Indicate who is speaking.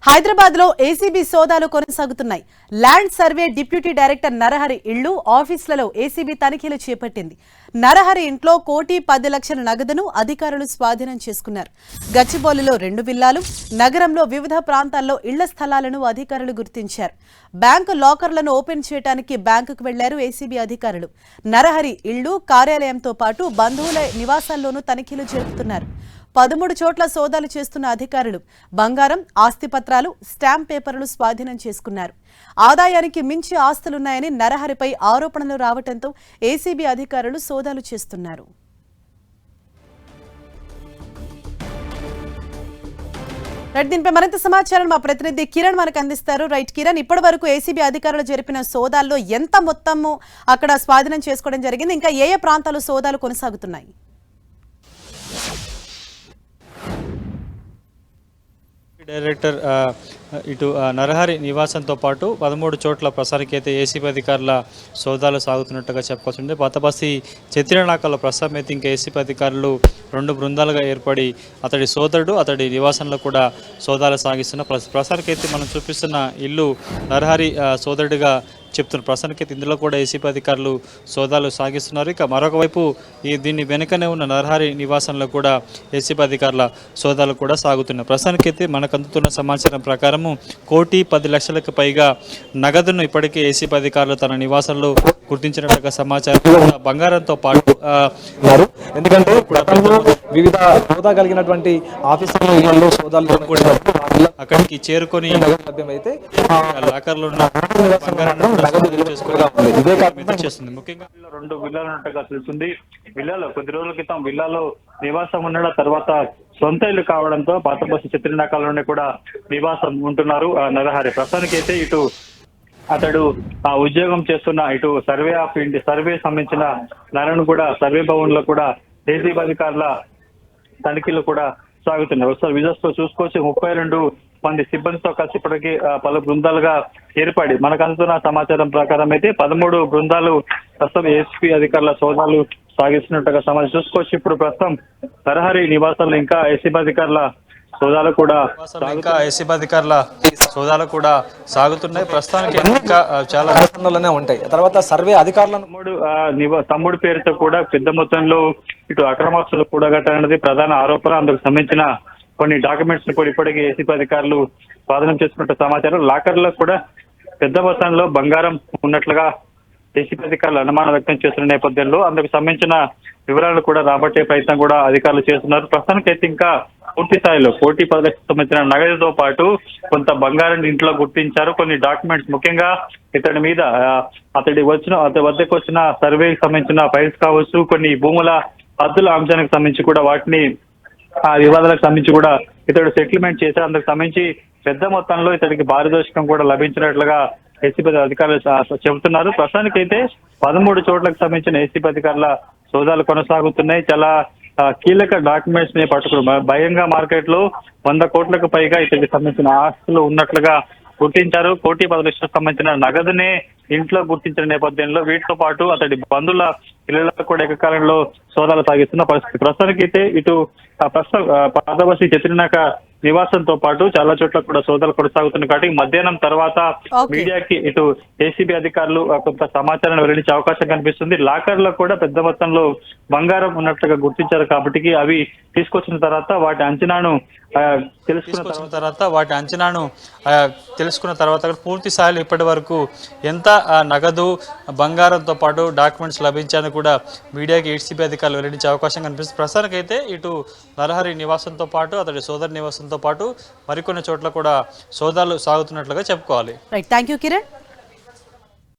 Speaker 1: హైదరాబాద్ లో ఏసీబీ సోదాలు కొనసాగుతున్నాయి. Land survey deputy director Narahari ఇళ్లు, ఆఫీసులలో ఏసీబీ తనిఖీలు చేపట్టింది. నరహరి ఇంట్లో 1,10,00,000 నగదును అధికారులు స్వాధీనం చేసుకున్నారు. గచ్చిబౌలిలో 2 విల్లాలు, నగరంలో వివిధ ప్రాంతాల్లో ఇళ్ల స్థలాలను అధికారులు గుర్తించారు. బ్యాంకు లాకర్లను ఓపెన్ చేయడానికి బ్యాంకుకు వెళ్లారు ఏసీబీ అధికారులు. నరహరి ఇళ్లు, కార్యాలయంతో పాటు బంధువుల నివాసాల్లోనూ తనిఖీలు జరుపుతున్నారు. 13 చోట్ల సోదాలు చేస్తున్న అధికారులు బంగారం, ఆస్తిపత్రాలు, స్టాంప్ పేపర్లు స్వాధీనం చేసుకున్నారు. ఆదాయానికి మించి ఆస్తులున్నాయని నరహరిపై ఆరోపణలు రావడంతో ఏసీబీ అధికారులు సోదాలు చేస్తున్నారు. దీనిపై మరింత సమాచారం మా ప్రతినిధి కిరణ్ మనకు అందిస్తారు. కిరణ్, ఇప్పటి వరకు ఏసీబీ అధికారులు జరిపిన సోదాల్లో ఎంత మొత్తము అక్కడ స్వాధీనం చేసుకోవడం జరిగింది? ఇంకా ఏ ప్రాంతాలు సోదాలు కొనసాగుతున్నాయి?
Speaker 2: డైరెక్టర్ ఇటు నరహరి నివాసంతో పాటు 13 చోట్ల ప్రస్తుతానికైతే ఏసీబీ అధికారుల సోదాలు సాగుతున్నట్టుగా చెప్పుకోవచ్చు. పాతబస్తీ చెత్తిరనాకలో ప్రస్తుతం అయితే ఇంకా ఏసీబీ అధికారులు 2 బృందాలుగా ఏర్పడి అతడి సోదరుడు, అతడి నివాసంలో కూడా సోదాలు సాగిస్తున్న ప్రస్తుతానికైతే మనం చూపిస్తున్న ఇల్లు నరహరి సోదరుడిగా చెప్తున్నారు. ప్రస్తుతానికైతే ఇందులో కూడా ఏసీబీ అధికారులు సోదాలు సాగిస్తున్నారు. ఇక మరొక వైపు దీన్ని వెనుకనే ఉన్న నరహరి నివాసంలో కూడా ఏసీబీ అధికారుల సోదాలు కూడా సాగుతున్నాయి. ప్రస్తుతానికైతే మనకు అందుతున్న సమాచారం ప్రకారము 1,10,00,000కు పైగా నగదును ఇప్పటికే ఏసీబీ అధికారులు తన నివాసంలో గుర్తించినట్టుగా సమాచారం. బంగారంతో పాటు
Speaker 3: ఎందుకంటే వివిధ హోదా కలిగినటువంటి ఆఫీసర్లు సోదాలు
Speaker 2: అక్కడికి చేరుకొని
Speaker 3: లభ్యమైతే
Speaker 2: లాకర్లో ఉన్న బంగారాన్ని చేస్తుంది. ముఖ్యంగా
Speaker 4: 2 విల్లాలు ఉన్నట్టుగా తెలుస్తుంది. విల్లాలో కొద్ది రోజుల క్రితం విల్లాలో నివాసం ఉండడం తర్వాత సొంత ఇల్లు కావడంతో పాతబస్తీ చిత్రనాకాలలోనే కూడా నివాసం ఉంటున్నారు నరహరి. ప్రస్తుతానికి అయితే ఇటు అతడు ఉద్యోగం చేస్తున్న ఇటు సర్వే సంబంధించిన నరను కూడా సర్వే భవన్ లో కూడా ఏసీబీ అధికారుల తనిఖీలు కూడా సాగుతున్నాయి. ఒకసారి విజువల్స్ లో చూసుకోవచ్చు. 32 మంది సిబ్బందితో కలిసి ఇప్పటికీ పలు బృందాలుగా ఏర్పడి మనకు అందుతున్న సమాచారం ప్రకారం అయితే 13 బృందాలు ప్రస్తుతం ఏసీబీ అధికారుల సోదాలు సాగిస్తున్నట్టుగా సమాచారం చూసుకోవచ్చు. ఇప్పుడు ప్రస్తుతం నరహరి నివాసాల్లో ఇంకా ఏసీబీ అధికారుల సోదాలు కూడా సాగుతున్నాయి. ప్రస్తుతానికి ఇంకా చాలా
Speaker 3: రాష్ట్రాల్లోనే ఉంటాయి. తర్వాత సర్వే అధికారులను
Speaker 4: తమ్ముడు పేరుతో కూడా పెద్ద మొత్తంలో ఇటు అక్రమాస్తులు కూడగట్టనేది ప్రధాన ఆరోపణ. అందుకు సంబంధించిన కొన్ని డాక్యుమెంట్స్ కూడా ఇప్పటికీ ఏసీబీ అధికారులు స్వాధీనం చేసుకున్నట్టు సమాచారం. లాకర్లో కూడా పెద్ద మొత్తంలో బంగారం ఉన్నట్లుగా ఏసీబీ అధికారులు అనుమానం వ్యక్తం చేస్తున్న నేపథ్యంలో అందుకు సంబంధించిన వివరాలు కూడా రాబట్టే ప్రయత్నం కూడా అధికారులు చేస్తున్నారు. ప్రస్తుతానికైతే ఇంకా పూర్తి స్థాయిలో 1,10,00,000 సంబంధించిన నగదుతో పాటు కొంత బంగారాన్ని ఇంట్లో గుర్తించారు. కొన్ని డాక్యుమెంట్స్, ముఖ్యంగా ఇతడి మీద అతడి వద్దకు వచ్చిన సర్వేకి సంబంధించిన ఫైల్స్ కావచ్చు, కొన్ని భూముల హద్దుల అంశానికి సంబంధించి కూడా వాటిని ఆ వివాదాలకు సంబంధించి కూడా ఇతడు సెటిల్మెంట్ చేశారు. అందుకు సంబంధించి పెద్ద మొత్తంలో ఇతడికి పారితోషికం కూడా లభించినట్లుగా ఏసీబీ అధికారులు చెబుతున్నారు. ప్రస్తుతానికైతే 13 చోట్లకు సంబంధించిన ఏసీబీ అధికారుల సోదాలు కొనసాగుతున్నాయి. చాలా కీలక డాక్యుమెంట్స్ ని పట్టుకున్నారు. భయంగా మార్కెట్ లో 100 కోట్లకు పైగా ఇతడికి సంబంధించిన ఆస్తులు ఉన్నట్లుగా గుర్తించారు. 1,10,00,000 సంబంధించిన నగదునే ఇంట్లో గుర్తించిన నేపథ్యంలో వీటితో పాటు అతడి బంధువుల ఇళ్లలో కూడా ఏకకాలంలో సోదాలు సాగిస్తున్న పరిస్థితి. ప్రస్తుతానికైతే ఇటు పాతబస్తీ చిత్రనాక నివాసంతో పాటు చాలా చోట్ల కూడా సోదాలు కొనసాగుతున్నాయి. కాబట్టి మధ్యాహ్నం తర్వాత మీడియాకి ఇటు ఏసీబీ అధికారులు కొంత సమాచారాన్ని వెల్లడించే అవకాశం కనిపిస్తుంది. లాకర్లో కూడా పెద్ద మొత్తంలో బంగారం ఉన్నట్లుగా గుర్తించారు. కాబట్టి అవి తీసుకొచ్చిన తర్వాత వాటి అంచనాను
Speaker 2: తెలుసుకున్న తర్వాత పూర్తి స్థాయిలో ఇప్పటి వరకు ఎంత నగదు, బంగారంతో పాటు డాక్యుమెంట్స్ లభించాయని కూడా మీడియాకి ఏసీబీ అధికారులు వెల్లడించే అవకాశం కనిపిస్తుంది. ప్రస్తుతానికైతే ఇటు నరహరి నివాసంతో పాటు అతడి సోదరి నివాసంతో పాటు మరికొన్ని చోట్ల కూడా సోదాలు సాగుతున్నట్లుగా చెప్పుకోవాలి.
Speaker 1: Thank you Kiran.